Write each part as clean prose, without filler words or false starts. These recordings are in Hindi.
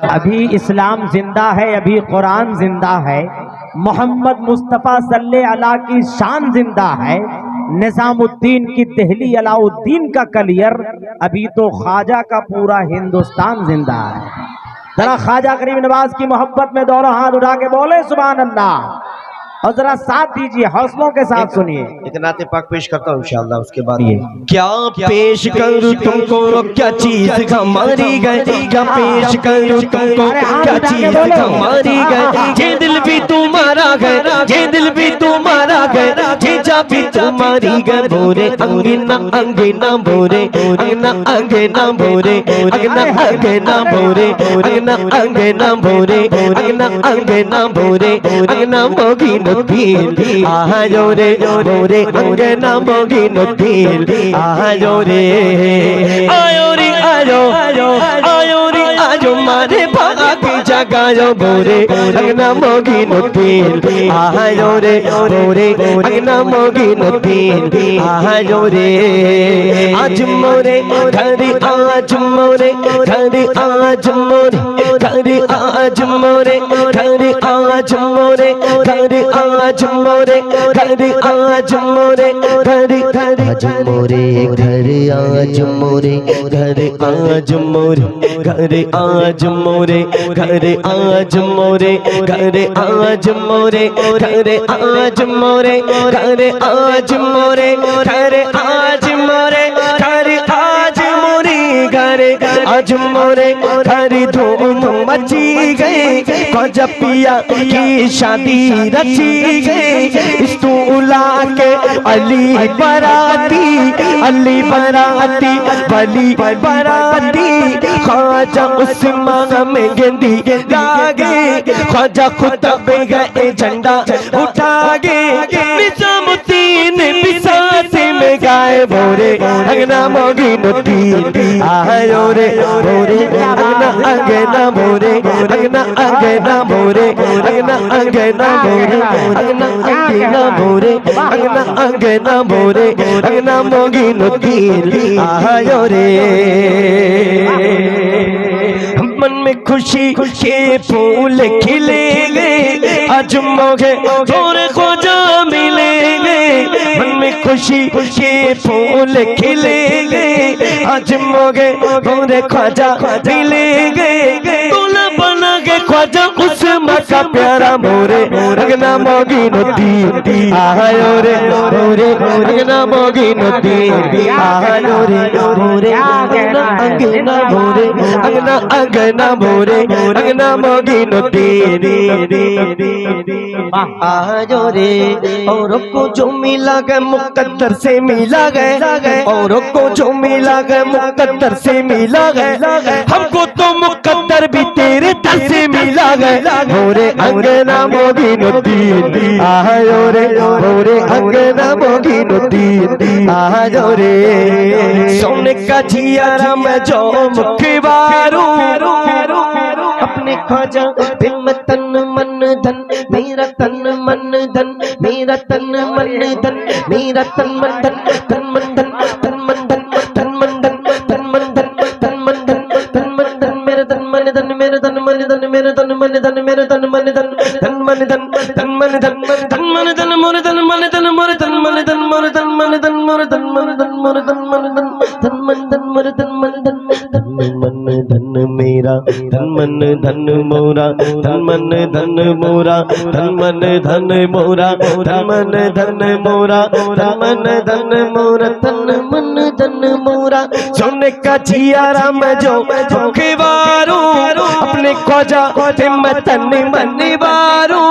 अभी इस्लाम जिंदा है, अभी कुरान जिंदा है, मोहम्मद मुस्तफ़ा सल्लल्लाहु अलैहि की शान जिंदा है, निजामुद्दीन की दहली अलाउद्दीन का कलियर, अभी तो ख्वाजा का पूरा हिंदुस्तान जिंदा है। जरा ख्वाजा करीम नवाज की मोहब्बत में दोनों हाथ उठा के बोले सुभान अल्लाह, और जरा साथ दीजिए, हौसलों के साथ सुनिए। एक नाते पाक पेश करता हूँ इंशाअल्लाह, उसके बाद क्या पेश करूँ तुमको, क्या चीज हमारी गई, क्या पेश करूँ तुमको, क्या चीज हमारी गई, ये दिल भी तुम्हारा गए, ये दिल भी तुम्हारा गए, ये जा भी तुम्हारी गए, बोरे अंगना अंगना बोरे, अंगना अंगना बोरे, अंगना अंगना बोरे, अंगना अंगना बोरे, अंगना अंगना बोरे, अंगना मोगी नदील आयो रे बोरे, अंगना मोगी नदील आयो रे, आयो रे आयो आयो रे आयो मारे भाग जगायो बोरे, अंगना मोगी नदील आयो रे बोरे, अंगना मोगी नदील आयो रे, आज मोरे घर, आज मोरे घर, आज मोरे घर, आज मोरे घर, आज मोरे घर, आज मोरे घर, आज मोरे घर, आज मोरे घर, आज मोरे घर, आज मोरे घर, आज मोरे घर, आज मोरे घर, आज मोरे घर, आज मोरे घर, आज मोरे घर, आज मोरे घर, आज मोरे घर, आज मोरे घर, धूम मची गई, ख्वाजा पिया की शादी रची गई, इस्तूला के अली बराती, अली बराती, वली बराती, ख्वाजा उस्मान में गेंदी लागे, ख्वाजा खुतब गए झंडा उठा गे, निजामुद्दीन बिसाती में गाए बोरे, अंगना मोगी नदील आयो रे बोरे, अंगना अंगना बोरे, अंगना अंगना बोरे, अंगना अंगना बोरे, अंगना अंगना बोरे, अंगना अंगना बोरे, अंगना मोगी नदील आयो रे, मन में खुशी के फूल खिलेंगे, आज मोगे तोरे ख्वाजा मिलेंगे, मन में खुशी के फूल खिलेंगे, आज मोगे तोरे ख्वाजा मिलेंगे, दूल्हा बना के ख्वाजा उस्मान का प्यारा मोरे, अंगना मोगी नदील आयो रे मोरे, अंगना मोगी नदील आयो रे मोरे, अंगना अंगना मोरे, अंगना अंगना मोरे, अंगना मोगी नदील आयो रे, औरों को जो मिला गए मुकद्दर से मिला गए, औरों को जो मिला गए मुकद्दर से मिला गए, हमको तो मुकद्दर भी तेरे दर से मिला गए, मोरे अंगना मोगी नदील आयो रे मोरे, अंगना मोगी नदील आयो रे, सोने का जियारा मैं जो मुखबारू, अपने ख्वाजा पे मैं तन मन धन, मेरा तन मन धन, मेरा तन मन धन, मेरा तन मन धन, तन मन धन, तन मन धन, तन मन धन, तन मन धन, तन मन धन, तन मन धन, मेरा तन मन धन, मेरा तन मन धन, मेरा तन मन धन, मेरा तन मन धन, तन मन धन, तन मन धन, तन मन धन, मोरे तन मन धन, मोरे तन मन धन, मोरे तन मन धन, मोरे तन मन धन, मोरे तन मन धन, तन मन धन, मोरे तन मन धन, तन मन धन मेरा, तन मन धन मोरा, तन मन धन मोरा, तन मन धन मोरा, तन मन धन मोरा, तन मन धन मोरा, तन मन धन मोरा, सोने का जियारा मैं जो मुखबारू, अपने ख्वाजा पे मैं तन मन बारू,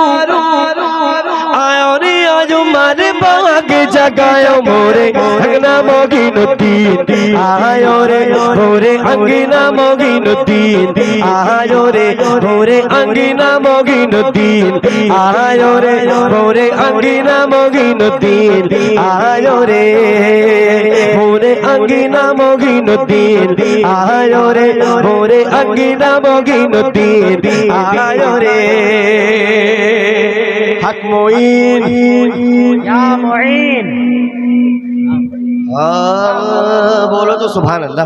आयो रे आजो मारे बाग जगायो मोरे, अंगना मोगी नदील आयो रे मोरे, अंगना मोगी नदील आयो रे मोरे, अंगना मोगी नदील आयो रे मोरे, अंगना मोगी नदील आयो रे मोरे, अंगना मोगी नदील आयो रे मोरे, अंगना मोगी नदील आयो रे, हक मोइन या मुईन, बोलो तो सुभान अल्लाह।